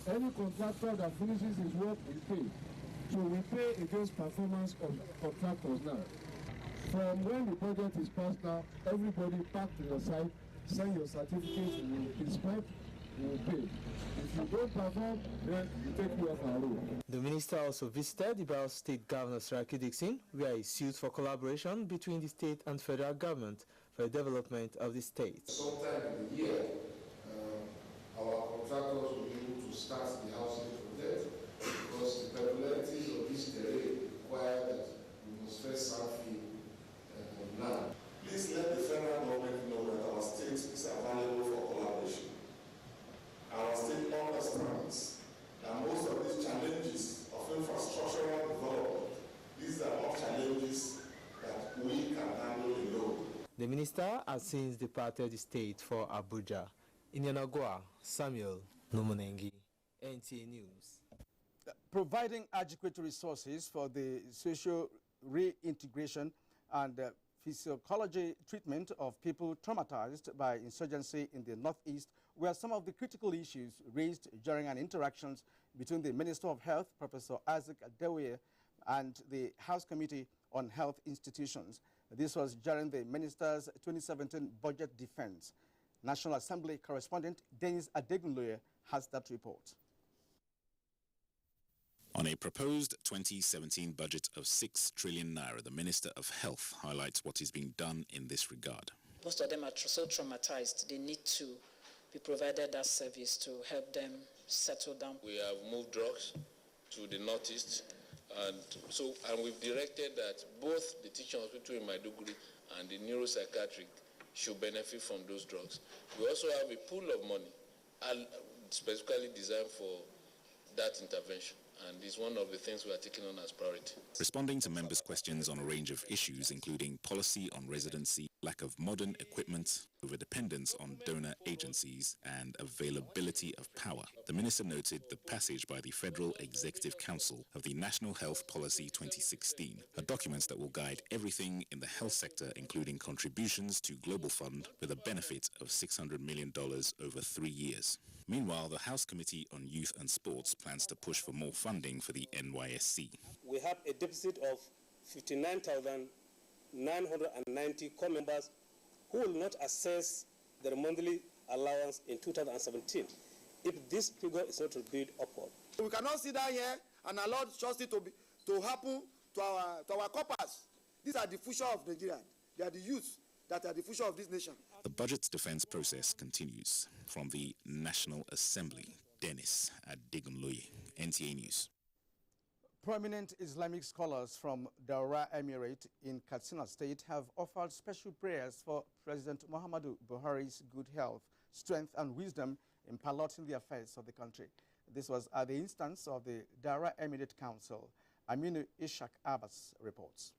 Any contractor that finishes his work is paid. So we pay against performance of contractors now. From when the budget is passed now, everybody pack to your site, send your certificates, we will inspect, we will pay. If you don't perform, then we take you off our road. The minister also visited the Bayelsa State Governor Saraki Dixon, where he sued for collaboration between the state and federal government for the development of the state. Sometime in the year, our contractors will be able to start the housing project because the peculiarities of this terrain require that we must first survey land. Please let the federal government know that our state is available for collaboration. Our state understands that most of these challenges of infrastructural development, these are not challenges that we can handle alone. The minister has since departed the state for Abuja. In Yanagwa, Samuel Numunengi, NTA News. Providing adequate resources for the social reintegration and physiology treatment of people traumatized by insurgency in the Northeast were some of the critical issues raised during an interactions between the Minister of Health, Professor Isaac Adewiye, and the House Committee on Health Institutions. This was during the Minister's 2017 Budget Defense. National Assembly correspondent Dennis Adegunloye has that report. On a proposed 2017 budget of 6 trillion naira, the Minister of Health highlights what is being done in this regard. Most of them are so traumatized, they need to be provided that service to help them settle down. We have moved drugs to the Northeast, and we've directed that both the teaching hospital in Maiduguri and the neuropsychiatric should benefit from those drugs. We also have a pool of money specifically designed for that intervention, and is one of the things we are taking on as priority. Responding to members' questions on a range of issues, including policy on residency, lack of modern equipment, overdependence on donor agencies, and availability of power, the minister noted the passage by the Federal Executive Council of the National Health Policy 2016, a document that will guide everything in the health sector, including contributions to Global Fund, with a benefit of $600 million over 3 years. Meanwhile, the House Committee on Youth and Sports plans to push for more funding for the NYSC. We have a deficit of 59,990 core members who will not access their monthly allowance in 2017 if this figure is not reviewed upward. We cannot sit down here and allow justice to happen to our corpers. These are the future of Nigeria. They are the youth that are the future of this nation. The budget's defense process continues. From the National Assembly, Dennis Adegunloye, NTA News. Prominent Islamic scholars from Daura Emirate in Katsina State have offered special prayers for President Muhammadu Buhari's good health, strength and wisdom in piloting the affairs of the country. This was at the instance of the Daura Emirate Council. Aminu Ishak Abbas reports.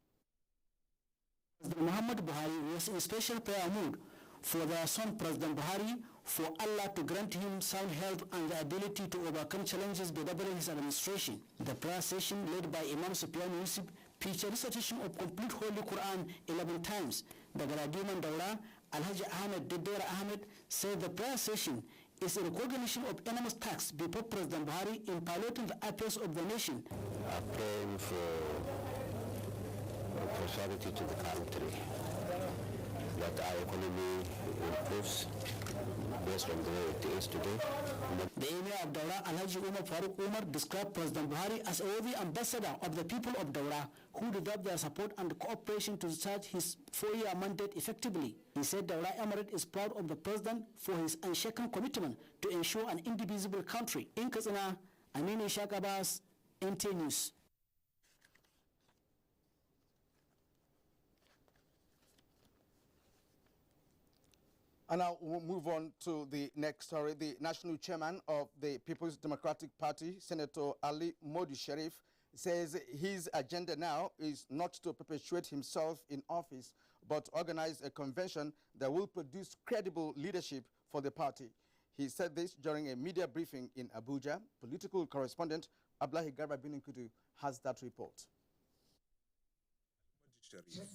President Muhammad Buhari was in special prayer mood for their son President Buhari, for Allah to grant him sound health and the ability to overcome challenges bedeviling his administration. The prayer session led by Imam Sufyan Yusuf featured recitation of complete Holy Quran 11 times. The Galadiman Daura, Alhaji Ahmed Dedera Ahmed, said the prayer session is a recognition of enormous tasks before President Buhari in piloting the affairs of the nation. Praying for prosperity to the country, that our economy improves based on the way it is today. The Emir of Daura, Alhaji Umar Farooq Umar, described President Buhari as a worthy ambassador of the people of Daura who deserve their support and cooperation to discharge his 4-year mandate effectively. He said Daura Emirate is proud of the president for his unshaken commitment to ensure an indivisible country. In Katsina, Aminu Ishaq Abbas, NTA News. And now we'll move on to the next story. The national chairman of the People's Democratic Party, Senator Ali Modi Sharif, says his agenda now is not to perpetuate himself in office, but organize a convention that will produce credible leadership for the party. He said this during a media briefing in Abuja. Political correspondent Ablahi Garba Bininkudu has that report.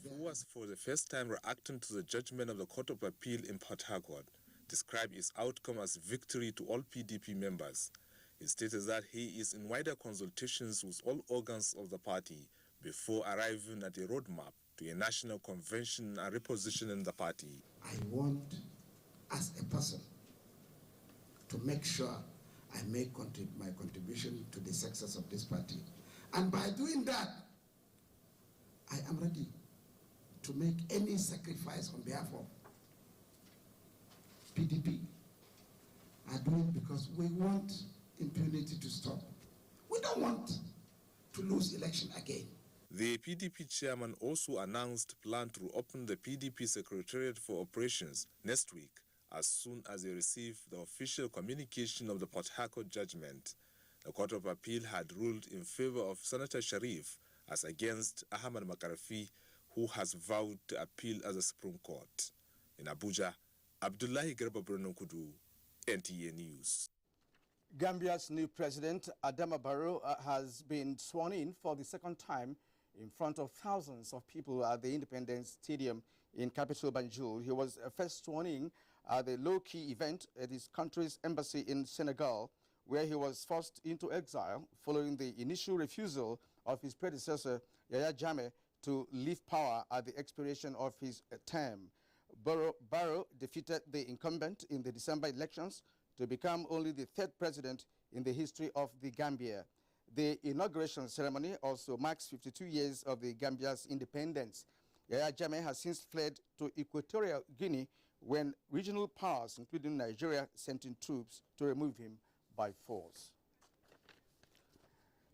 Who was for the first time reacting to the judgment of the Court of Appeal in Port Harcourt, described its outcome as victory to all PDP members. He stated that he is in wider consultations with all organs of the party before arriving at a roadmap to a national convention and repositioning the party. I want, as a person, to make sure I make my contribution to the success of this party. And by doing that, I am ready to make any sacrifice on behalf of PDP. I do it because we want impunity to stop. We don't want to lose election again. The PDP chairman also announced plan to open the PDP Secretariat for operations next week as soon as they receive the official communication of the Port Harcourt judgment. The Court of Appeal had ruled in favor of Senator Sharif as against Ahmad Makarafi, who has vowed to appeal as a Supreme Court. In Abuja, Abdullahi Garba Kudu, NTA News. Gambia's new president, Adama Barrow, has been sworn in for the second time in front of thousands of people at the Independence Stadium in capital Banjul. He was first sworn in at the low-key event at his country's embassy in Senegal, where he was forced into exile following the initial refusal of his predecessor, Yahya Jammeh, to leave power at the expiration of his term. Barrow defeated the incumbent in the December elections to become only the third president in the history of the Gambia. The inauguration ceremony also marks 52 years of the Gambia's independence. Yahya Jammeh has since fled to Equatorial Guinea when regional powers, including Nigeria, sent in troops to remove him by force.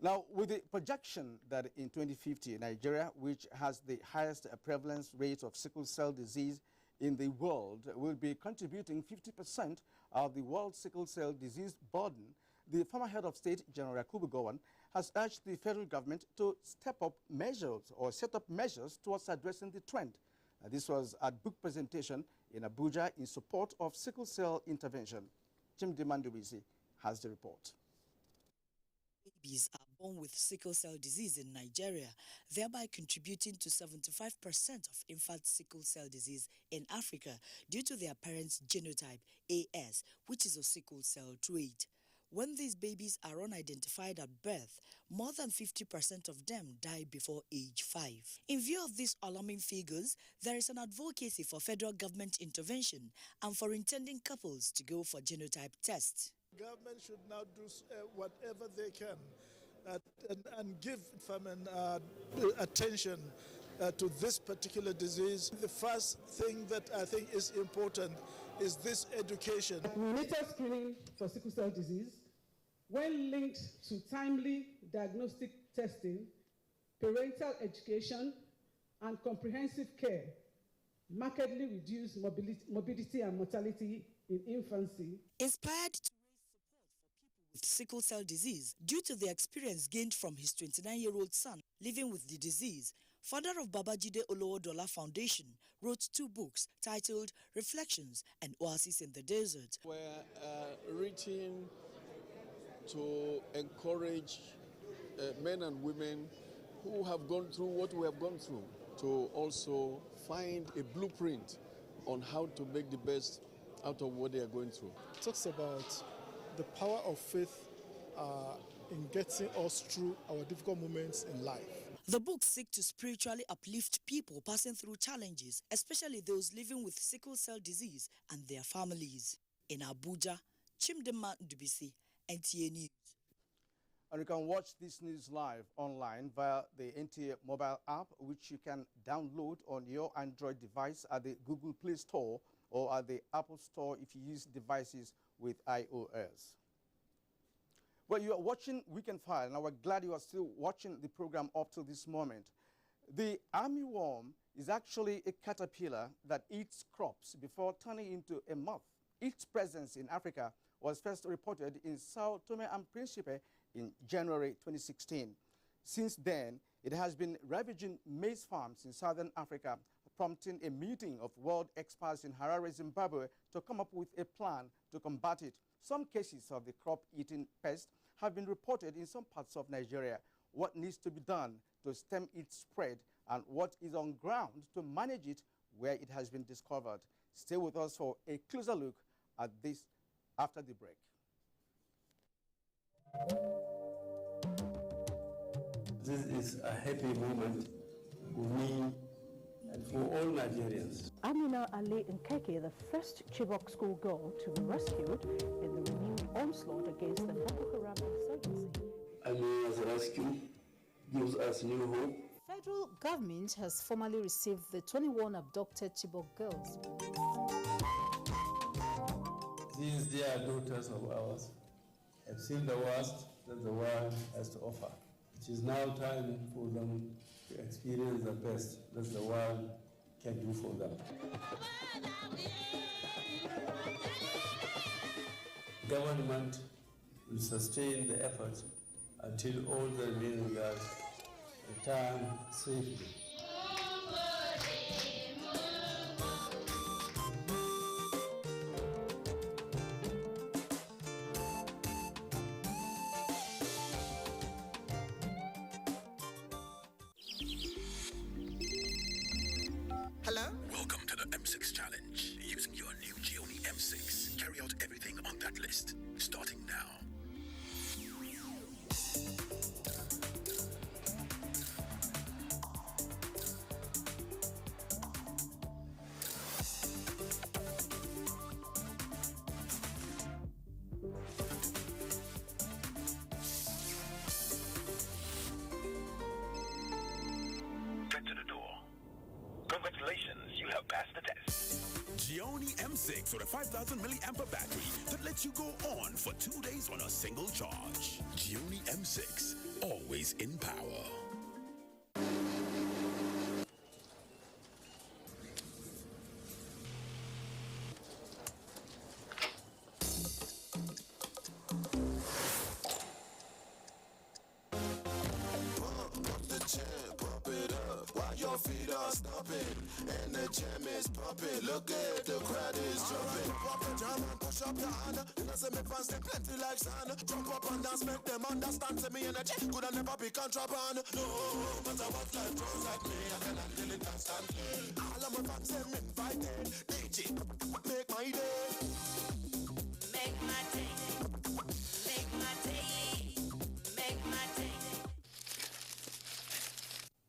Now, with the projection that in 2050, Nigeria, which has the highest prevalence rate of sickle cell disease in the world, will be contributing 50% of the world's sickle cell disease burden, the former head of state, General Yakubu Gowon, has urged the federal government to step up measures or set up measures towards addressing the trend. This was at book presentation in Abuja in support of sickle cell intervention. Jim Demandowisi has the report. Babies are born with sickle cell disease in Nigeria, thereby contributing to 75% of infant sickle cell disease in Africa due to their parents' genotype AS, which is a sickle cell trait. When these babies are unidentified at birth, more than 50% of them die before age 5. In view of these alarming figures, there is an advocacy for federal government intervention and for intending couples to go for genotype tests. Government should now do whatever they can and give attention to this particular disease. The first thing that I think is important is this education. Neonatal screening for sickle cell disease, when linked to timely diagnostic testing, parental education, and comprehensive care, markedly reduce morbidity and mortality in infancy. Inspired to with sickle cell disease due to the experience gained from his 29-year-old son living with the disease, founder of Babajide Olowodola Foundation wrote 2 books titled Reflections and Oasis in the Desert. We're written to encourage men and women who have gone through what we have gone through to also find a blueprint on how to make the best out of what they are going through. It talks about the power of faith in getting us through our difficult moments in life. The books seek to spiritually uplift people passing through challenges, especially those living with sickle cell disease and their families. In Abuja, Chimdema Dubisi, NTA News. And you can watch this news live online via the NTA mobile app, which you can download on your Android device at the Google Play Store or at the Apple Store if you use devices with iOS. Well, you are watching Weekend File, and we're glad you are still watching the program up to this moment. The armyworm is actually a caterpillar that eats crops before turning into a moth. Its presence in Africa was first reported in Sao Tome and Principe in January 2016. Since then, it has been ravaging maize farms in southern Africa, prompting a meeting of world experts in Harare, Zimbabwe, to come up with a plan to combat it. Some cases of the crop-eating pest have been reported in some parts of Nigeria. What needs to be done to stem its spread and what is on ground to manage it where it has been discovered? Stay with us for a closer look at this after the break. This is a happy moment for me and for all Nigerians. Amina Ali Nkeke, the first Chibok schoolgirl to be rescued in the renewed onslaught against the Boko Haram insurgency. Amina's rescue gives us new hope. Federal government has formally received the 21 abducted Chibok girls. These dear daughters of ours have seen the worst that the world has to offer. It is now time for them to experience the best that the world can do for them. Government will sustain the effort until all the remaining girls return safely. Hello? Welcome to the M6 Challenge. Using your new Gioni M6, carry out everything on that list. Starting now. Get to the door. Congratulations, you have passed the test. Gioni M6 with a 5,000 milliamp battery that lets you go on for 2 days on a single charge. Gioni M6, always in power. Pump the jam, pump it up while your feet are stomping and the jam is pumping. Look at the crowd is jumping. Pop the jam and push up your hand. You know, say me fans they plenty like sand. Jump up and dance, make them understand. Say me energy could have never be contraband. No matter what life throws at me, I can handle it constantly. All of my fans them invited. DJ, make my day. Make my day. Make my day. Make my day.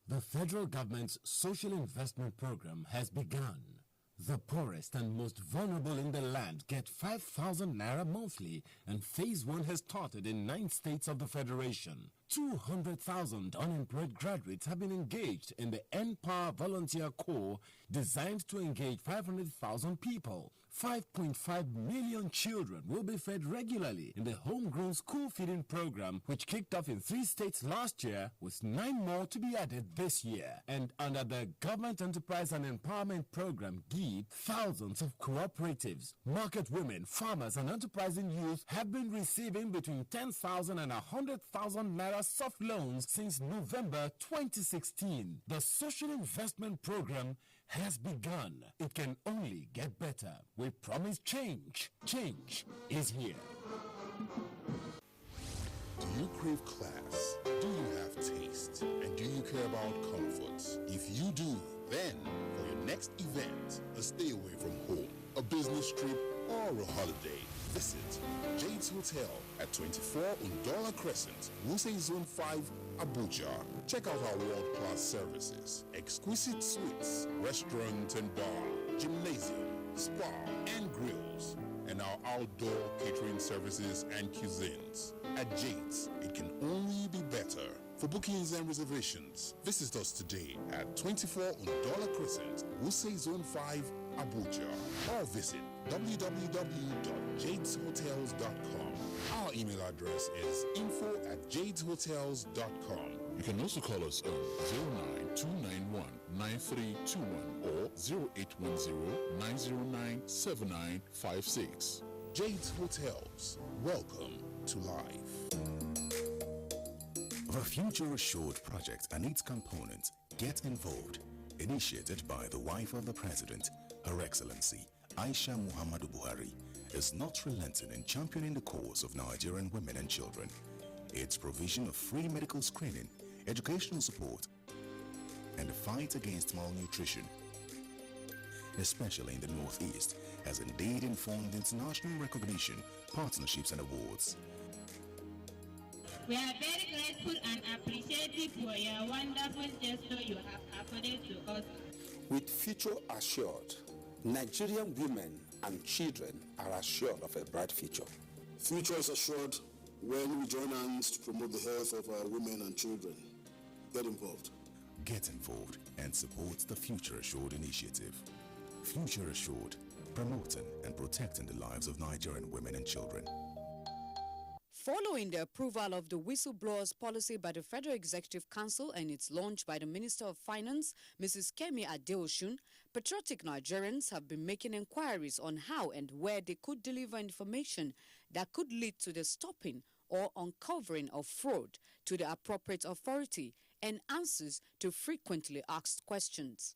The federal government's social investment program has begun. The poorest and most vulnerable in the land get 5,000 naira monthly, and phase 1 has started in 9 states of the federation. 200,000 unemployed graduates have been engaged in the NPower Volunteer Corps, designed to engage 500,000 people. 5.5 million children will be fed regularly in the homegrown school feeding program, which kicked off in 3 states last year, with 9 more to be added this year. And under the Government Enterprise and Empowerment Program, GEEP, thousands of cooperatives, market women, farmers, and enterprising youth have been receiving between 10,000 and 100,000 naira soft loans since November 2016. The Social Investment Program has begun. It can only get better. We promise change. Change is here. Do you crave class? Do you have taste? And do you care about comfort? If you do, then for your next event, a stay away from home, a business trip, or a holiday, visit Jade's Hotel at 24 Undola Crescent, Wuse Zone 5, Abuja. Check out our world-class services, exquisite suites, restaurant and bar, gymnasium, spa and grills, and our outdoor catering services and cuisines. At Jade's, it can only be better. For bookings and reservations, visit us today at 24 Undola Crescent, Wuse Zone 5, Abuja, or visit www.jadeshotels.com. Our email address is info@jadeshotels.com. You can also call us on 09291-9321 or 0810-909-7956. Jade's Hotels. Welcome to life. The Future Assured project and its components Get Involved, initiated by the wife of the President, Her Excellency Aisha Muhammadu Buhari, is not relenting in championing the cause of Nigerian women and children. Its provision of free medical screening, educational support, and the fight against malnutrition, especially in the Northeast, has indeed informed international recognition, partnerships, and awards. We are very grateful and appreciative for your wonderful gesture you have accorded to us. With future assured, Nigerian women and children are assured of a bright future. Future is assured when we join hands to promote the health of our women and children. Get involved. Get involved and support the Future Assured initiative. Future Assured, promoting and protecting the lives of Nigerian women and children. Following the approval of the whistleblowers policy by the Federal Executive Council and its launch by the Minister of Finance, Mrs. Kemi Adeosun, patriotic Nigerians have been making inquiries on how and where they could deliver information that could lead to the stopping or uncovering of fraud to the appropriate authority and answers to frequently asked questions.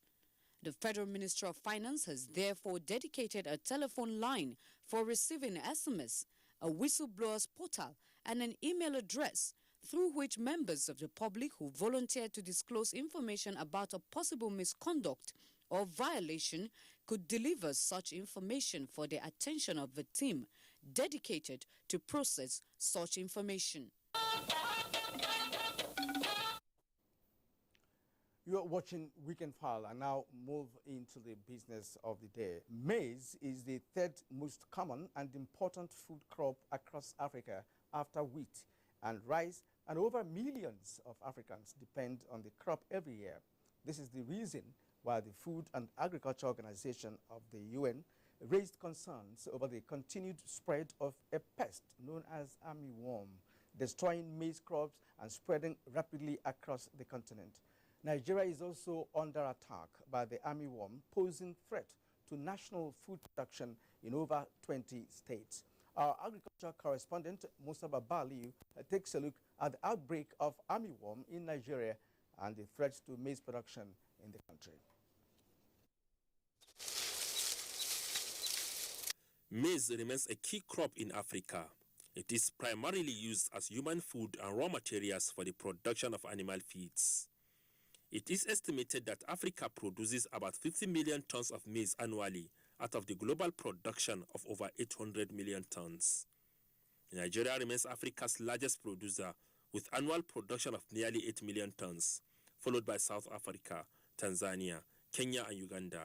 The Federal Minister of Finance has therefore dedicated a telephone line for receiving SMS, a whistleblowers portal, and an email address through which members of the public who volunteer to disclose information about a possible misconduct or violation could deliver such information for the attention of the team dedicated to process such information. You are watching Weekend File and now move into the business of the day. Maize is the third most common and important food crop across Africa after wheat and rice, and over millions of Africans depend on the crop every year. This is the reason why the Food and Agriculture Organization of the UN raised concerns over the continued spread of a pest known as armyworm, destroying maize crops and spreading rapidly across the continent. Nigeria is also under attack by the armyworm, posing threat to national food production in over 20 states. Our agriculture correspondent, Musa Babaliu, takes a look at the outbreak of armyworm in Nigeria and the threats to maize production in the country. Maize remains a key crop in Africa. It is primarily used as human food and raw materials for the production of animal feeds. It is estimated that Africa produces about 50 million tons of maize annually out of the global production of over 800 million tons. Nigeria remains Africa's largest producer with annual production of nearly 8 million tons, followed by South Africa, Tanzania, Kenya, and Uganda.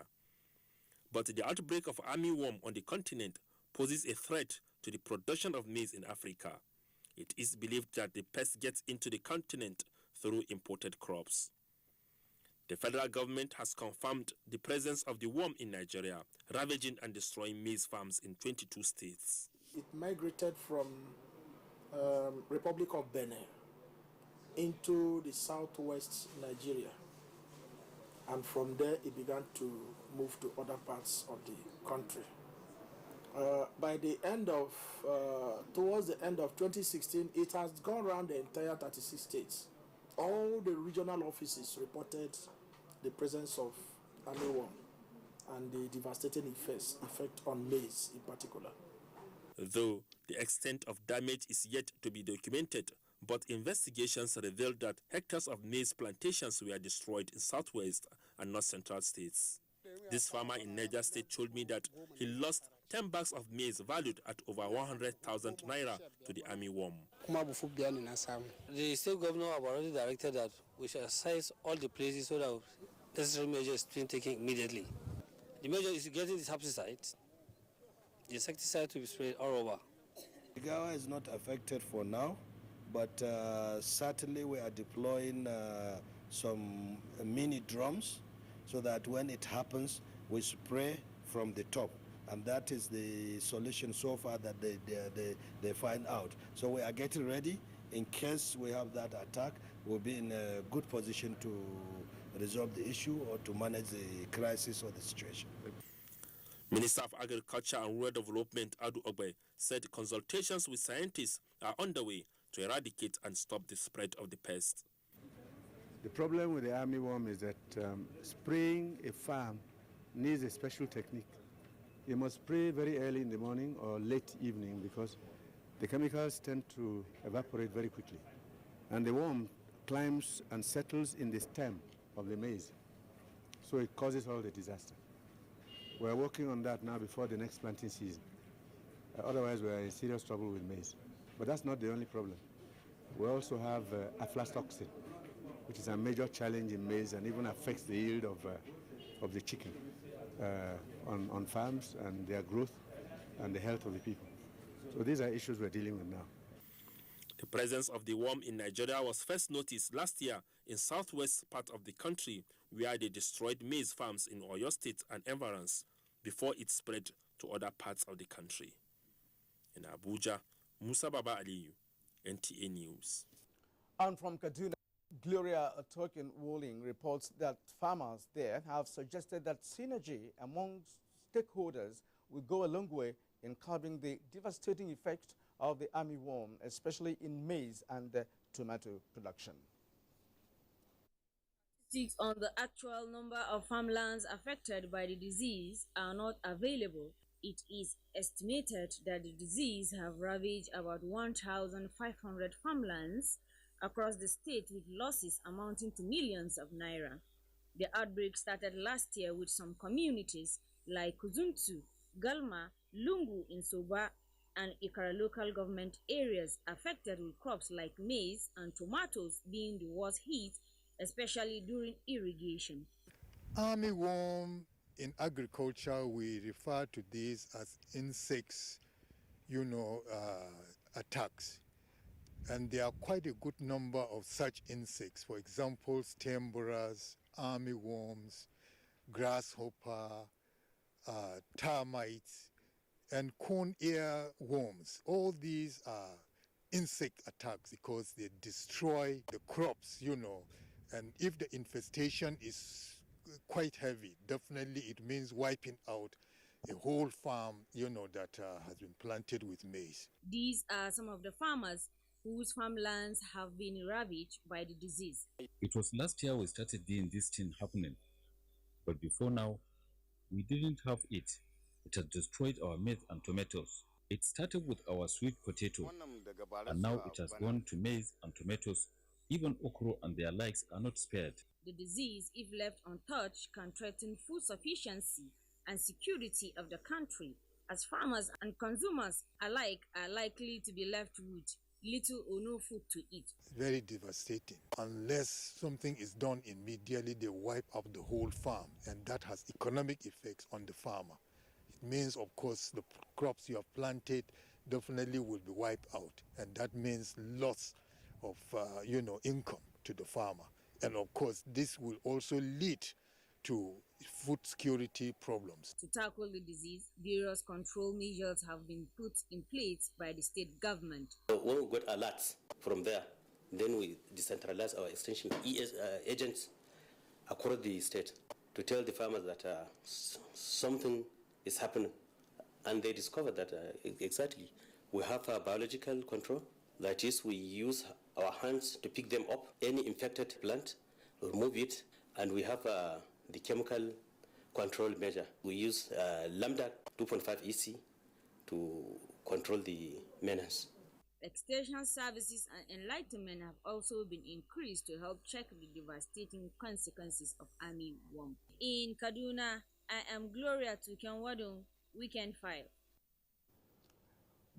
But the outbreak of armyworm on the continent poses a threat to the production of maize in Africa. It is believed that the pest gets into the continent through imported crops. The federal government has confirmed the presence of the worm in Nigeria, ravaging and destroying maize farms in 22 states. It migrated from Republic of Benin into the southwest Nigeria, and from there it began to move to other parts of the country. By the end of, towards the end of 2016, it has gone around the entire 36 states. All the regional offices reported the presence of armyworm and the devastating effect on maize in particular. Though the extent of damage is yet to be documented, but investigations revealed that hectares of maize plantations were destroyed in southwest and north central states. This farmer in Niger State told me that he lost 10 bags of maize valued at over 100,000 naira to the armyworm. The state governor have already directed that we should assess all the places so that necessary measures being taken immediately. The measure is getting this herbicide, the insecticide to be sprayed all over. The Gawa is not affected for now, but certainly we are deploying some mini drums so that when it happens, we spray from the top. And that is the solution so far that they find out. So we are getting ready. In case we have that attack, we'll be in a good position to resolve the issue or to manage the crisis or the situation. Minister of Agriculture and Rural Development, Adu Ogbe, said consultations with scientists are underway to eradicate and stop the spread of the pest. The problem with the armyworm is that spraying a farm needs a special technique. You must spray very early in the morning or late evening because the chemicals tend to evaporate very quickly. And the worm climbs and settles in the stem of the maize. So it causes all the disaster. We're working on that now before the next planting season. Otherwise, we're in serious trouble with maize. But that's not the only problem. We also have aflatoxin, which is a major challenge in maize and even affects the yield of the chicken on farms and their growth and the health of the people. So these are issues we're dealing with now. The presence of the worm in Nigeria was first noticed last year in southwest part of the country, where they destroyed maize farms in Oyo State and environs before it spread to other parts of the country. In Abuja, Musa Baba Aliyu, NTA News. And from Kaduna, Gloria Token-Walling reports that farmers there have suggested that synergy among stakeholders will go a long way in curbing the devastating effect of the armyworm, especially in maize and tomato production. Statistics on the actual number of farmlands affected by the disease are not available. It is estimated that the disease have ravaged about 1,500 farmlands across the state, with losses amounting to millions of naira. The outbreak started last year with some communities like Kuzuntu, Galma, Lungu in Soba, and Ikara local government areas affected, with crops like maize and tomatoes being the worst hit, especially during irrigation. Armyworm in agriculture, we refer to these as insects, attacks. And there are quite a good number of such insects. For example, stem borers, armyworms, grasshopper, termites, and corn ear worms. All these are insect attacks because they destroy the crops, And if the infestation is quite heavy, definitely it means wiping out a whole farm, that has been planted with maize. These are some of the farmers whose farmlands have been ravaged by the disease. It was last year we started seeing this thing happening, but before now, we didn't have it. It has destroyed our maize and tomatoes. It started with our sweet potato, and now it has gone to maize and tomatoes. Even okra and their likes are not spared. The disease, if left untouched, can threaten food sufficiency and security of the country, as farmers and consumers alike are likely to be left with little or no food to eat. It's very devastating. Unless something is done immediately, they wipe out the whole farm, and that has economic effects on the farmer. It means, of course, the crops you have planted definitely will be wiped out, and that means loss of income to the farmer. And of course, this will also lead to food security problems. To tackle the disease, various control measures have been put in place by the state government. When we got alerts from there, then we decentralize our extension agents across the state to tell the farmers that something is happening. And they discovered that exactly we have a biological control. That is, we use our hands to pick them up, any infected plant, remove it, and we have the chemical control measure. We use Lambda 2.5 EC to control the menace. Extension services and enlightenment have also been increased to help check the devastating consequences of armyworm. In Kaduna, I am Gloria Tukenwado, Weekend File.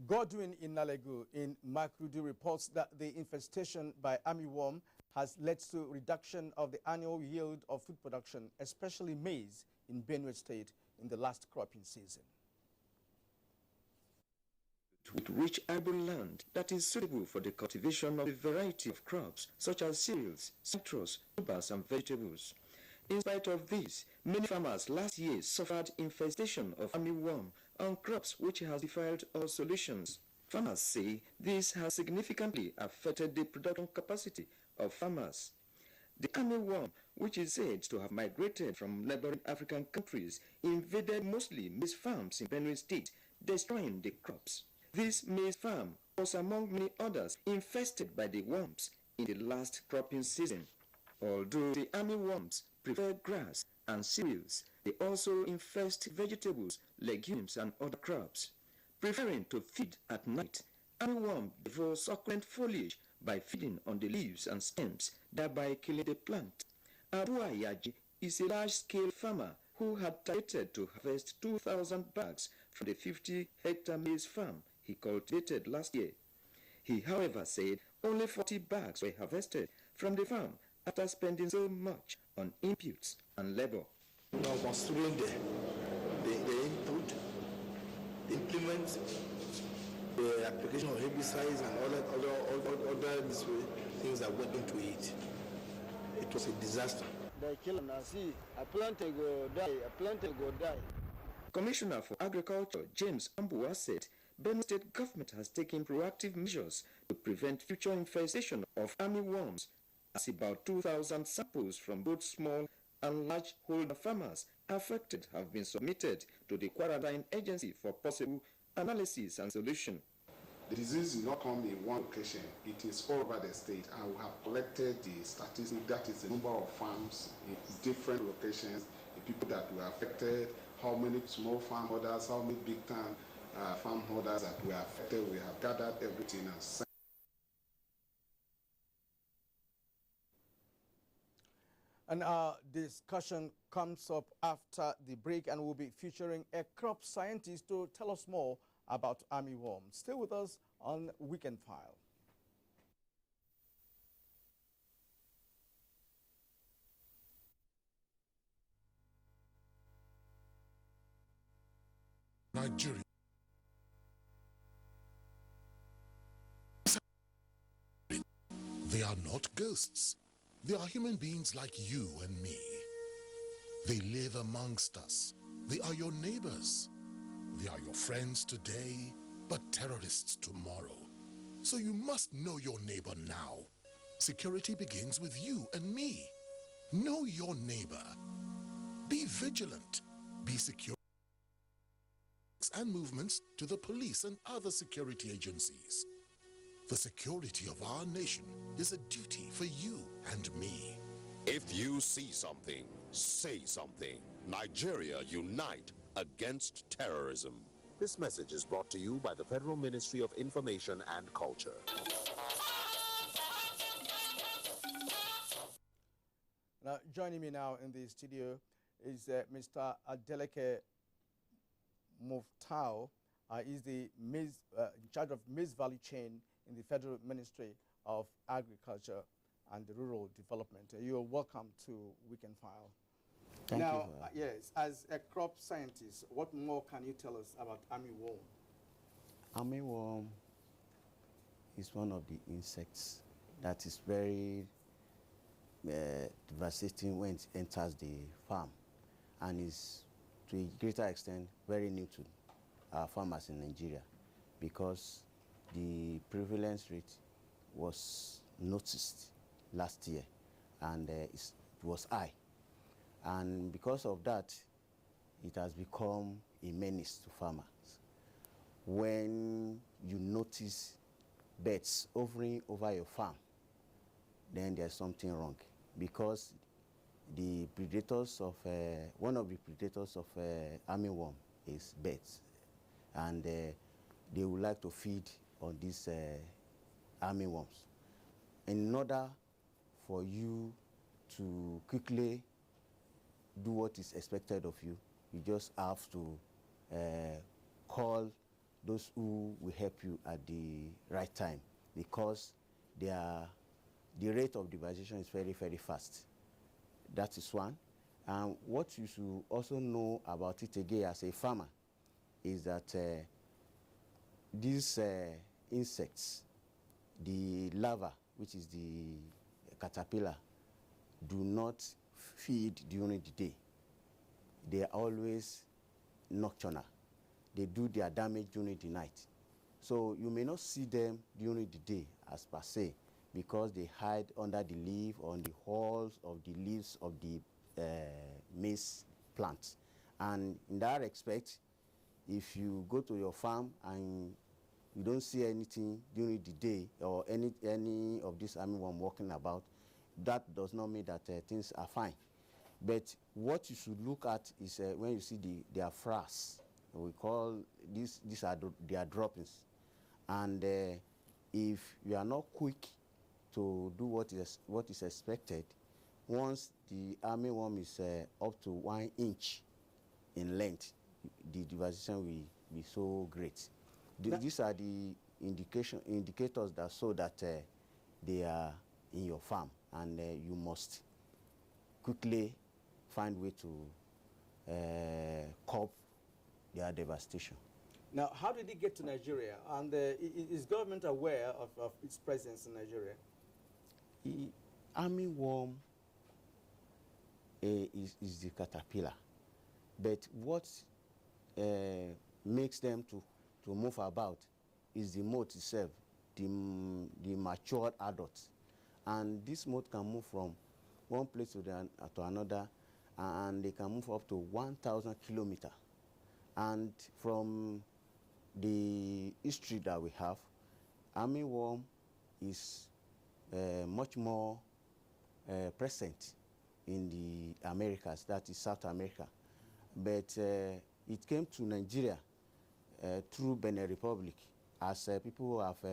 Godwin Inalegu in Makurdi reports that the infestation by armyworm has led to reduction of the annual yield of food production, especially maize, in Benue State in the last cropping season. With rich urban land that is suitable for the cultivation of a variety of crops such as cereals, citrus, tubers, and vegetables. In spite of this, many farmers last year suffered infestation of armyworm on crops, which has defied all solutions. Farmers say this has significantly affected the production capacity of farmers. The armyworm, which is said to have migrated from neighboring African countries, invaded mostly maize farms in Benue State, destroying the crops. This maize farm was among many others infested by the worms in the last cropping season. Although the armyworms prefer grass and cereals, they also infest vegetables, legumes, and other crops. Preferring to feed at night, armyworm devour succulent foliage by feeding on the leaves and stems, thereby killing the plant. Abu Ayaji is a large-scale farmer who had targeted to harvest 2,000 bags from the 50-hectare maize farm he cultivated last year. He, however, said only 40 bags were harvested from the farm after spending so much on inputs and labor. Now, considering the input, the implement, the application of herbicides and other things that went into it, it was a disaster. They kill and I see a planter go die, a planter go die. Commissioner for Agriculture James Ambua said Benue State government has taken proactive measures to prevent future infestation of armyworms, as about 2,000 samples from both small and large holder farmers affected have been submitted to the quarantine agency for possible analysis and solution. The disease did not come in one location, it is all over the state, and we have collected the statistics, that is the number of farms in different locations, the people that were affected, how many small farm holders, how many big time farm holders that were affected. We have gathered everything and sent. And our discussion comes up after the break, and we'll be featuring a crop scientist to tell us more about armyworms. Stay with us on Weekend File. Nigeria. They are not ghosts. They are human beings like you and me. They live amongst us. They are your neighbors. They are your friends today, but terrorists tomorrow. So you must know your neighbor now. Security begins with you and me. Know your neighbor. Be vigilant. Be secure. And movements to the police and other security agencies. The security of our nation is a duty for you and me. If you see something, say something. Nigeria, unite against terrorism. This message is brought to you by the Federal Ministry of Information and Culture. Now, joining me now in the studio is Mr. Adeleke Muftao. He's the in charge of maize value chain in the Federal Ministry of Agriculture and Rural Development. You're welcome to Weekend File. Thank now, you. Yes, as a crop scientist, what more can you tell us about armyworm? Armyworm is one of the insects that is very devastating when it enters the farm, and is to a greater extent very new to our farmers in Nigeria, because the prevalence rate was noticed last year, and it was high. And because of that, it has become a menace to farmers. When you notice birds hovering over your farm, then there's something wrong, because the predators of one of the predators of armyworm is birds, and they would like to feed on these armyworms. In order for you to quickly do what is expected of you, you just have to call those who will help you at the right time, because the rate of devastation is very, very fast. That is one. And what you should also know about it again as a farmer is that these insects, the larva, which is the caterpillar, do not feed during the day. They are always nocturnal. They do their damage during the night. So you may not see them during the day as per se, because they hide under the leaf, on the hulls of the leaves of the maize plants. And in that respect, if you go to your farm and you don't see anything during the day, or any of these armyworm walking about, that does not mean that things are fine. But what you should look at is when you see their frass. We call these are their droppings. And if you are not quick to do what is expected, once the armyworm is up to 1 inch in length, the devastation will be so great. These are the indicators that show that they are in your farm, and you must quickly find way to curb their devastation. Now, how did it get to Nigeria? And is government aware of its presence in Nigeria? Armyworm is the caterpillar, but what makes them to move about is the moth itself, the matured adults. And this moth can move from one place to another, and they can move up to 1,000 kilometers. And from the history that we have, armyworm is much more present in the Americas, that is South America. But it came to Nigeria through Benin Republic, as people have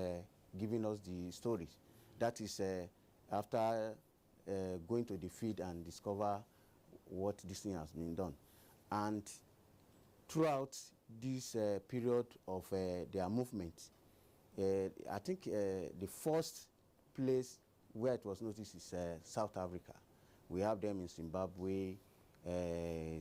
given us the stories. That is after going to the field and discover what this thing has been done. And throughout this period of their movement, I think the first place where it was noticed is South Africa. We have them in Zimbabwe,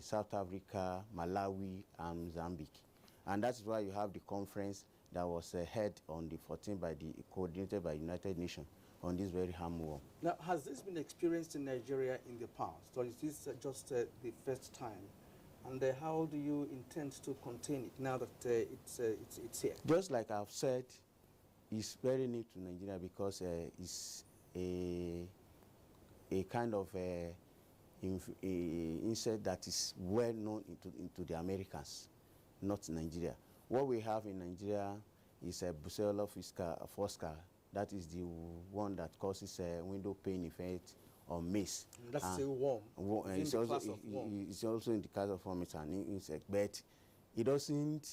South Africa, Malawi, and Mozambique. And that's why you have the conference that was held on the 14th coordinated by United Nations on this very armyworm. Now, has this been experienced in Nigeria in the past, or is this just the first time? And how do you intend to contain it now that it's here? Just like I've said, it's very new to Nigeria because it's a kind of insect that is well known into the Americans, not Nigeria. What we have in Nigeria is a Brucella fusca. That is the one that causes a window pane effect on maize. That's a worm. It's also in the class of worm. It's an insect, but it doesn't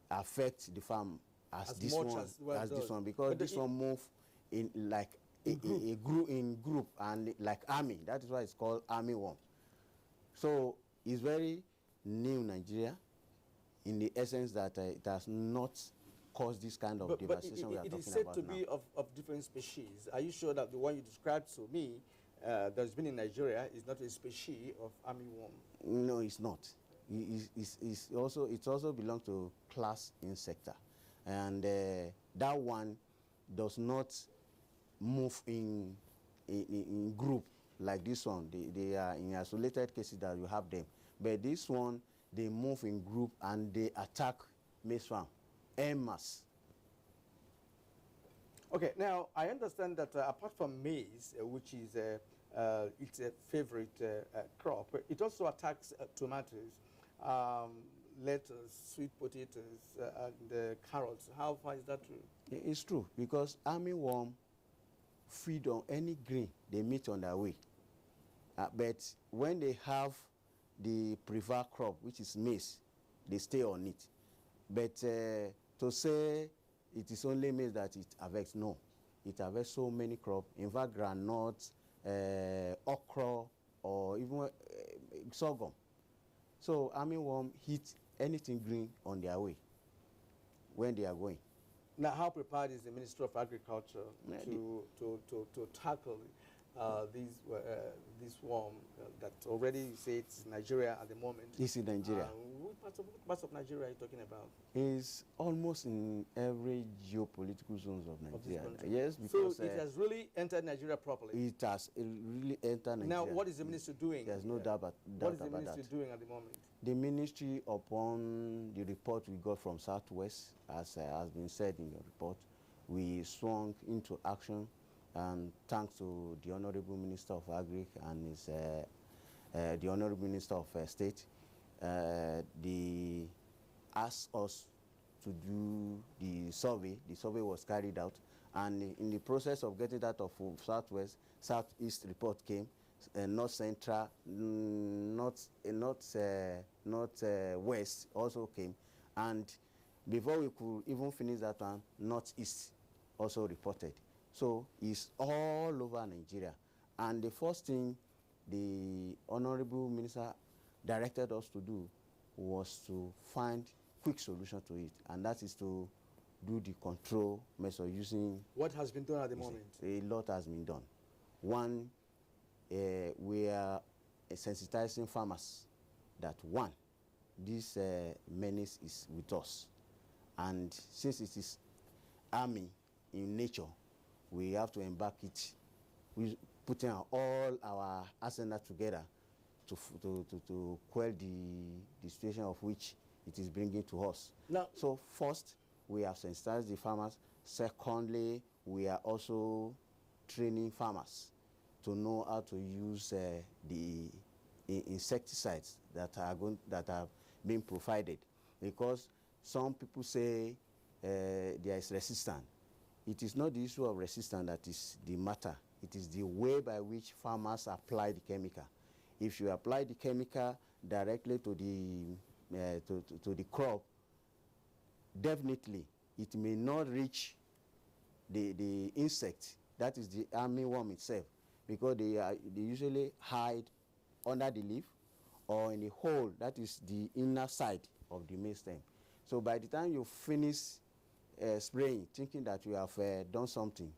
affect the farm as this one, because this one moves in like a group and like army. That is why it's called armyworm. So it's very new in Nigeria, in the essence that it has not caused this kind of devastation we are talking about now. It is said to be of different species. Are you sure that the one you described to me that's been in Nigeria is not a species of armyworm? No, it's not. It also belongs to class Insecta, and that one does not move in group like this one. They are in isolated cases that you have them, but this one, they move in group and they attack maize farm en masse. Okay, now I understand that apart from maize, which is its a favorite crop, it also attacks tomatoes, lettuce, sweet potatoes, and carrots. How far is that true? It's true, because armyworm feed on any grain they meet on their way. But when they have the preferred crop, which is maize, they stay on it. But to say it is only maize that it affects, no. It affects so many crops. In fact, groundnuts, okra, or even sorghum. So armyworm hit anything green on their way when they are going. Now, how prepared is the Ministry of Agriculture to tackle this worm that already you say it's Nigeria at the moment? It's in Nigeria. What parts of Nigeria are you talking about? It's almost in every geopolitical zones of Nigeria. Yes, because so it has really entered Nigeria properly. It has really entered Nigeria. Now, what is the ministry doing? There's no doubt about that. What is the ministry doing at the moment? The ministry, upon the report we got from Southwest, as has been said in your report, we swung into action, and thanks to the Honorable Minister of Agri and the Honorable Minister of State, they asked us to do the survey. The survey was carried out, and in the process of getting that of Southwest, Southeast report came, North Central, North West also came, and before we could even finish that one, Northeast also reported. So it's all over Nigeria. And the first thing the Honorable Minister directed us to do was to find quick solution to it, and that is to do the control measure using. What has been done at the moment? A lot has been done. One, we are sensitizing farmers that one, this menace is with us. And since it is army in nature, we have to embark it. We putting all our arsenal together to quell the situation of which it is bringing to us. Now, so first, we have sensitized the farmers. Secondly, we are also training farmers to know how to use the insecticides that are being provided, because some people say there is resistance. It is not the issue of resistance that is the matter. It is the way by which farmers apply the chemical. If you apply the chemical directly to the crop, definitely it may not reach the insect, that is the armyworm itself, because they usually hide under the leaf or in the hole, that is the inner side of the maize stem. So by the time you finish spraying, thinking that you have done something,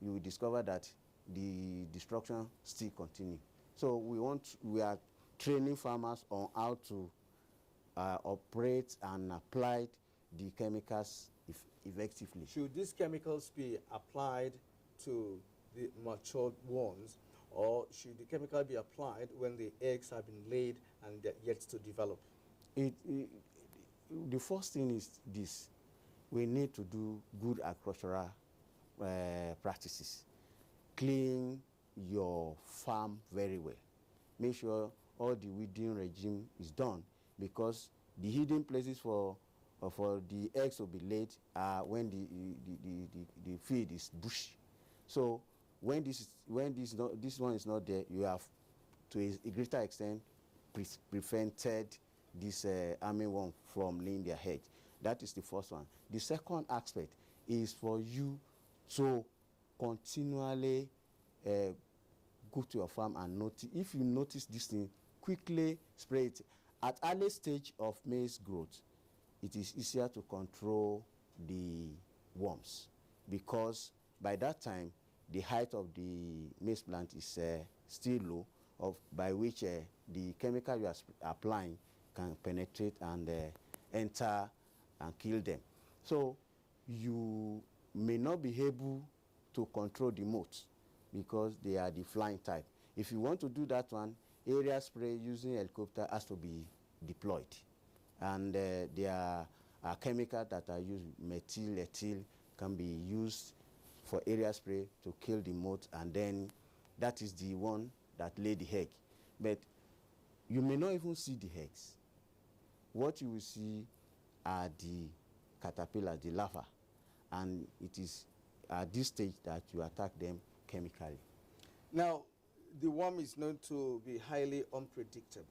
you will discover that the destruction still continues. So we are training farmers on how to operate and apply the chemicals effectively. Should these chemicals be applied to the matured ones, or should the chemical be applied when the eggs have been laid and they're yet to develop? The first thing is this: we need to do good agricultural practices. Clean your farm very well. Make sure all the weeding regime is done, because the hidden places for the eggs to be laid are when the field is bushy. So when this one is not there, you have to a greater extent prevented this armyworm from laying their eggs. That is the first one. The second aspect is for you to continually go to your farm and notice. If you notice this thing, quickly spray it. At early stage of maize growth, it is easier to control the worms, because by that time the height of the maize plant is still low, by which the chemical you are applying can penetrate and enter and kill them. So you may not be able to control the moths, because they are the flying type. If you want to do that one, area spray using helicopter has to be deployed. And there are chemicals that are used, methyl, ethyl, can be used for area spray to kill the moth, and then that is the one that lay the egg. But you may not even see the eggs. What you will see are the caterpillar, the larva, and it is at this stage that you attack them chemically. Now, the worm is known to be highly unpredictable,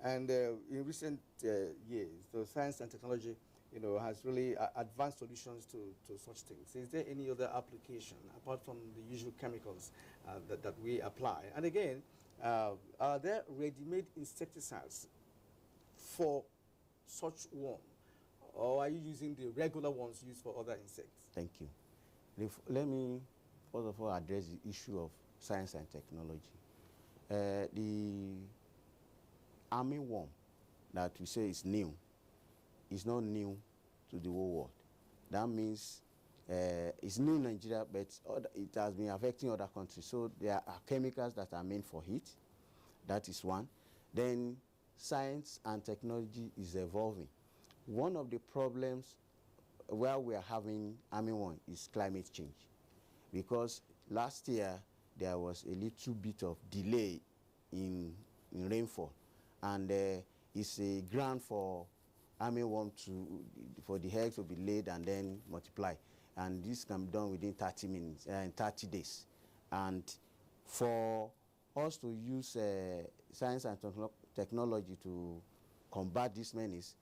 and in recent years, the science and technology, has really advanced solutions to such things. Is there any other application apart from the usual chemicals that we apply? And again, are there ready-made insecticides for such worm, or are you using the regular ones used for other insects? Thank you. Let me first of all address the issue of science and technology. The armyworm that we say is new is not new to the whole world. That means it's new in Nigeria, but it has been affecting other countries. So there are chemicals that are meant for it. That is one. Then science and technology is evolving. One of the problems where we are having armyworm is climate change, because last year there was a little bit of delay in rainfall, and it's a ground for armyworm for the eggs to be laid and then multiply, and this can be done within 30 minutes and 30 days. And for us to use science and technology to combat this menace,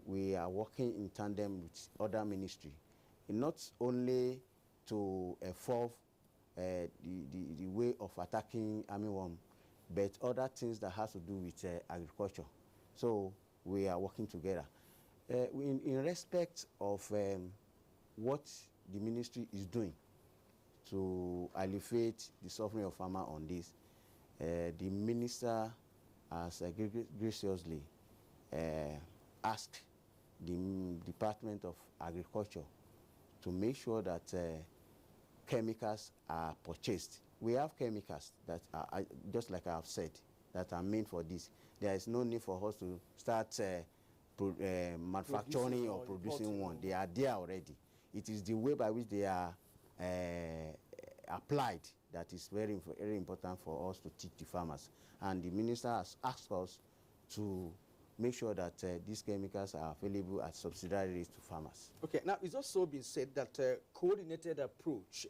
we are working in tandem with other ministries, not only to evolve the way of attacking armyworm, but other things that has to do with agriculture. So we are working together. In respect of what the ministry is doing to alleviate the suffering of farmers on this. The minister has graciously asked the Department of Agriculture to make sure that chemicals are purchased. We have chemicals that are, just like I have said, that are meant for this. There is no need for us to start manufacturing or producing one. They are there already. It is the way by which they are applied that is very, very important for us to teach the farmers. And the minister has asked us to make sure that these chemicals are available at subsidiary rates to farmers. Okay, now it's also been said that coordinated approach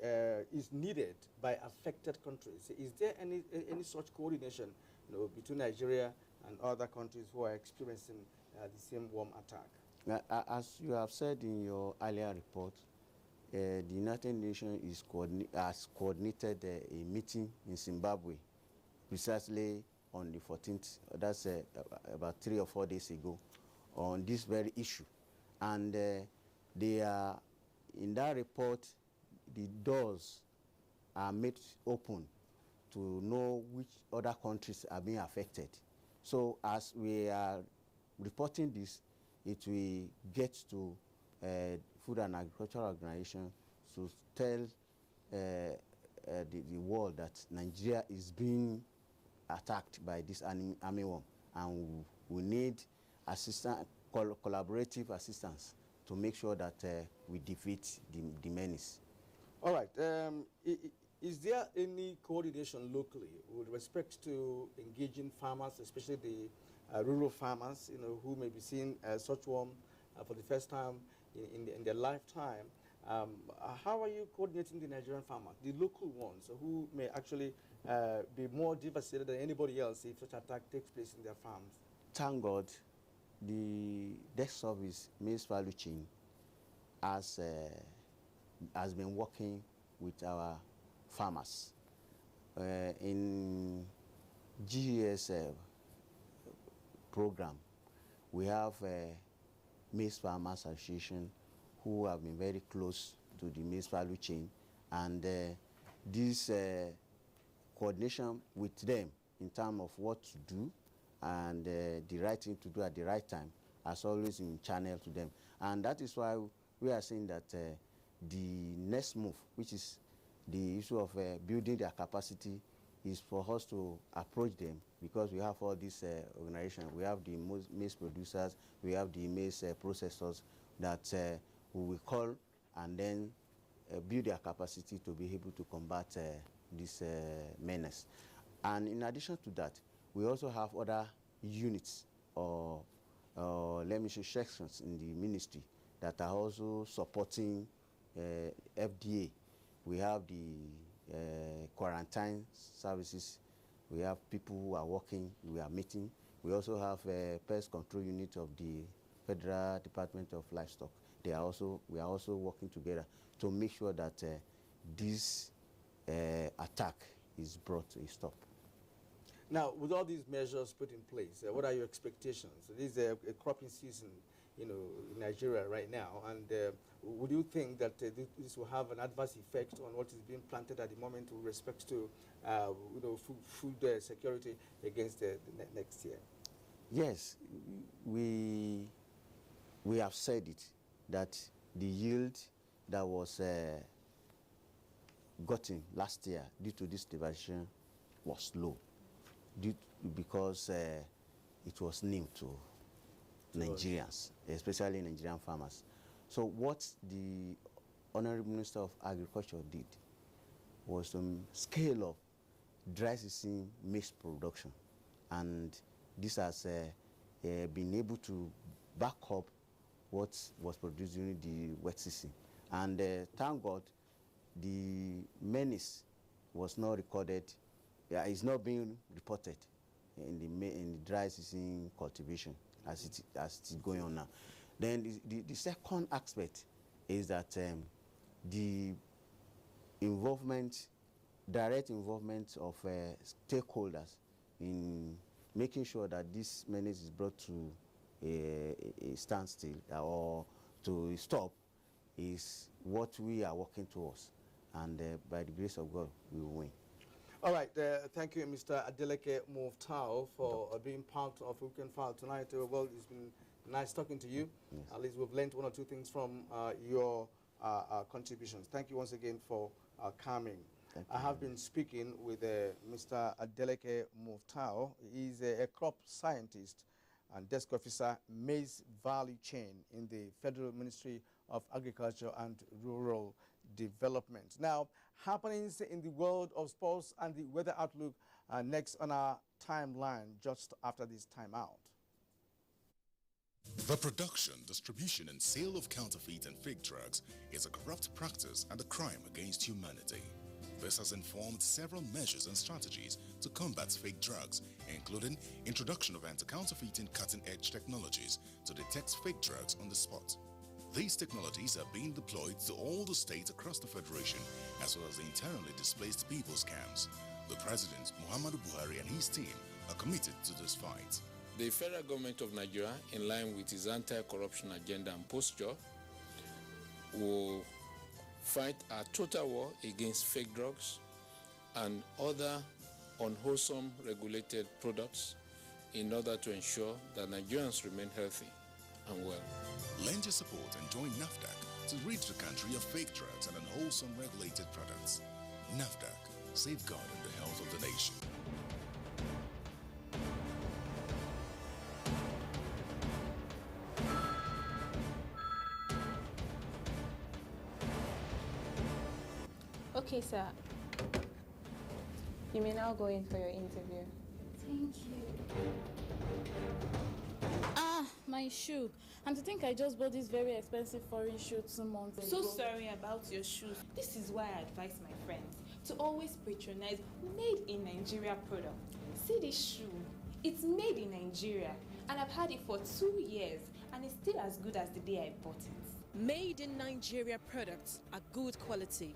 is needed by affected countries. Is there any such coordination, between Nigeria and other countries who are experiencing the same worm attack? As you have said in your earlier report, the United Nations has coordinated a meeting in Zimbabwe precisely on the 14th, that's about 3 or 4 days ago, on this very issue. And they are, in that report, the doors are made open to know which other countries are being affected. So as we are reporting this, it will get to Food and Agricultural Organization to tell the world that Nigeria is being attacked by this armyworm, and we need collaborative assistance to make sure that we defeat the menace. All right. Is there any coordination locally with respect to engaging farmers, especially the rural farmers, who may be seeing such worm for the first time in their lifetime? How are you coordinating the Nigerian farmers, the local ones, who may actually be more devastated than anybody else if such attack takes place in their farms? Thank God, the desk service, maize value chain, has been working with our farmers. In GES program, we have Maize Farmers Association who have been very close to the maize value chain, and this coordination with them in terms of what to do and the right thing to do at the right time has always been channeled to them. And that is why we are saying that the next move, which is the issue of building their capacity, is for us to approach them, because we have all these organizations. We have the maize producers, we have the maize processors that we will call and then build their capacity to be able to combat this menace. And in addition to that, we also have other units or let me say sections in the ministry that are also supporting FDA. We have the quarantine services. We have people who are working, we are meeting. We also have a pest control unit of the Federal Department of Livestock. We are also working together to make sure that this attack is brought to a stop. Now, with all these measures put in place, what are your expectations? This is a cropping season, in Nigeria right now, and would you think that this will have an adverse effect on what is being planted at the moment with respect to, food security against the next year? Yes, we have said it, that the yield that was gotten last year due to this devastation was low, because it was new to Nigerians, especially Nigerian farmers. So what the Honorable Minister of Agriculture did was to scale up dry season maize production, and this has been able to back up what was produced during the wet season. And thank God, the menace was not recorded, it's not being reported in the dry season cultivation as it is going on now. Then the second aspect is that the direct involvement of stakeholders in making sure that this menace is brought to a standstill or to stop is what we are working towards, and by the grace of God, we will win. All right, thank you, Mr. Adeleke Muftao, for being part of Weekend File tonight. Well, it's been nice talking to you. Yes. At least we've learned one or two things from your contributions. Thank you once again for coming. I have been speaking with Mr. Adeleke Muftao. He's a crop scientist and desk officer, maize value chain in the Federal Ministry of Agriculture and Rural Development. Now, happenings in the world of sports and the weather outlook are next on our timeline just after this timeout. The production, distribution, and sale of counterfeit and fake drugs is a corrupt practice and a crime against humanity. This has informed several measures and strategies to combat fake drugs, including introduction of anti-counterfeiting cutting-edge technologies to detect fake drugs on the spot. These technologies are being deployed to all the states across the Federation, as well as the internally displaced people's camps. The President, Muhammadu Buhari, and his team are committed to this fight. The federal government of Nigeria, in line with its anti-corruption agenda and posture, will fight a total war against fake drugs and other unwholesome regulated products in order to ensure that Nigerians remain healthy and well. Lend your support and join NAFDAC to rid the country of fake drugs and unwholesome regulated products. NAFDAC, safeguarding the health of the nation. Okay, sir. You may now go in for your interview. Thank you. Ah, my shoe. And to think I just bought this very expensive foreign shoe 2 months ago. So sorry about your shoes. This is why I advise my friends to always patronize made in Nigeria products. See this shoe. It's made in Nigeria, and I've had it for 2 years, and it's still as good as the day I bought it. Made in Nigeria products are good quality,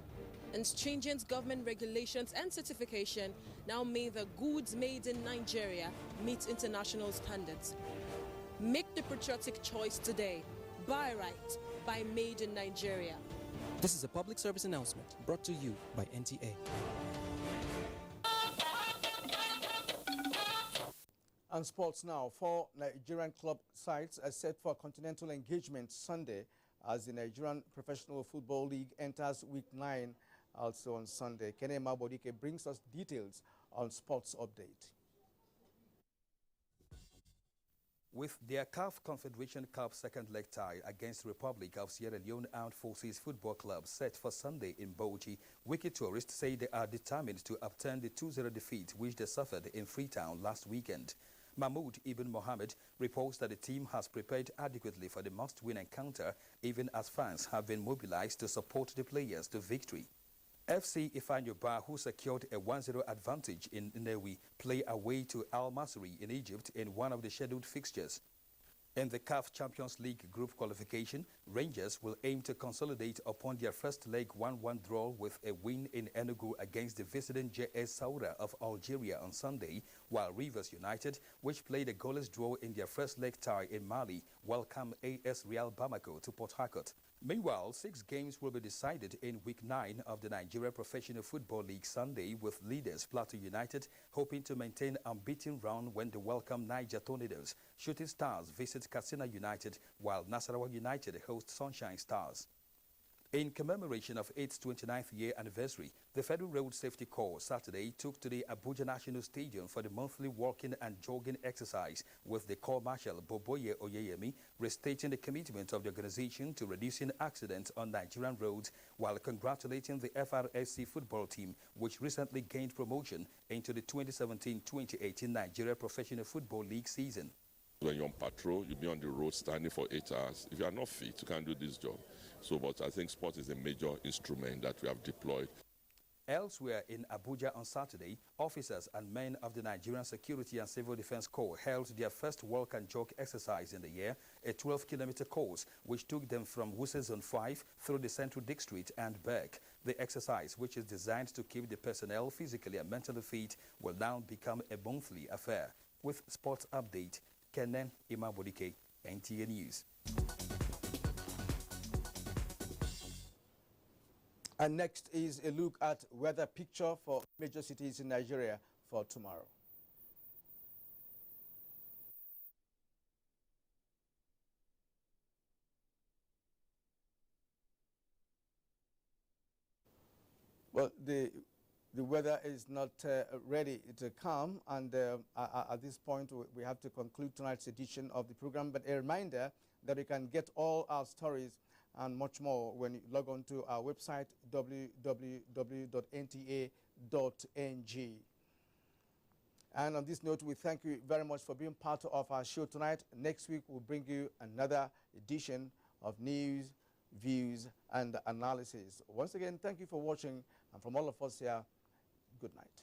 and stringent government regulations and certification now mean the goods made in Nigeria meet international standards. Make the patriotic choice today. Buy right. Buy made in Nigeria. This is a public service announcement brought to you by NTA. And sports now. 4 Nigerian club sides are set for continental engagement Sunday as the Nigerian Professional Football League enters Week 9 also on Sunday. Kenema Bodike brings us details on sports update. With their CAF Confederation Cup second leg tie against Republic of Sierra Leone Armed Forces Football Club set for Sunday in Bauchi, Wiki tourists say they are determined to upturn the 2-0 defeat which they suffered in Freetown last weekend. Mahmoud Ibn Mohammed reports that the team has prepared adequately for the must-win encounter, even as fans have been mobilized to support the players to victory. FC Ifeanyi, who secured a 1-0 advantage in Nnewi, play away to Al Masry in Egypt in one of the scheduled fixtures. In the CAF Champions League group qualification, Rangers will aim to consolidate upon their first leg 1-1 draw with a win in Enugu against the visiting JS Saoura of Algeria on Sunday, while Rivers United, which played a goalless draw in their first leg tie in Mali, welcome AS Real Bamako to Port Harcourt. Meanwhile, 6 games will be decided in Week 9 of the Nigeria Professional Football League Sunday, with leaders Plateau United hoping to maintain unbeaten run when they welcome Niger Tornadoes. Shooting Stars visit Katsina United, while Nasarawa United host Sunshine Stars. In commemoration of its 29th year anniversary, the Federal Road Safety Corps Saturday took to the Abuja National Stadium for the monthly walking and jogging exercise, with the Corps Marshal Boboye Oyeyemi restating the commitment of the organization to reducing accidents on Nigerian roads, while congratulating the FRSC football team, which recently gained promotion into the 2017-2018 Nigeria Professional Football League season. When you're on patrol, you'll be on the road standing for 8 hours. If you are not fit, you can't do this job. So, but I think sport is a major instrument that we have deployed. Elsewhere in Abuja on Saturday, officers and men of the Nigerian Security and Civil Defense Corps held their first walk and jog exercise in the year, a 12-kilometer course which took them from Wuse Zone 5 through the Central District and back. The exercise, which is designed to keep the personnel physically and mentally fit, will now become a monthly affair. With sports update, Kenan Imabodike, NTA News. And next is a look at weather picture for major cities in Nigeria for tomorrow. Well, the weather is not ready to come, and at this point we have to conclude tonight's edition of the program. But a reminder that you can get all our stories and much more when you log on to our website www.nta.ng. And on this note, we thank you very much for being part of our show tonight. Next week we'll bring you another edition of news, views, and analysis. Once again, thank you for watching, and from all of us here, good night.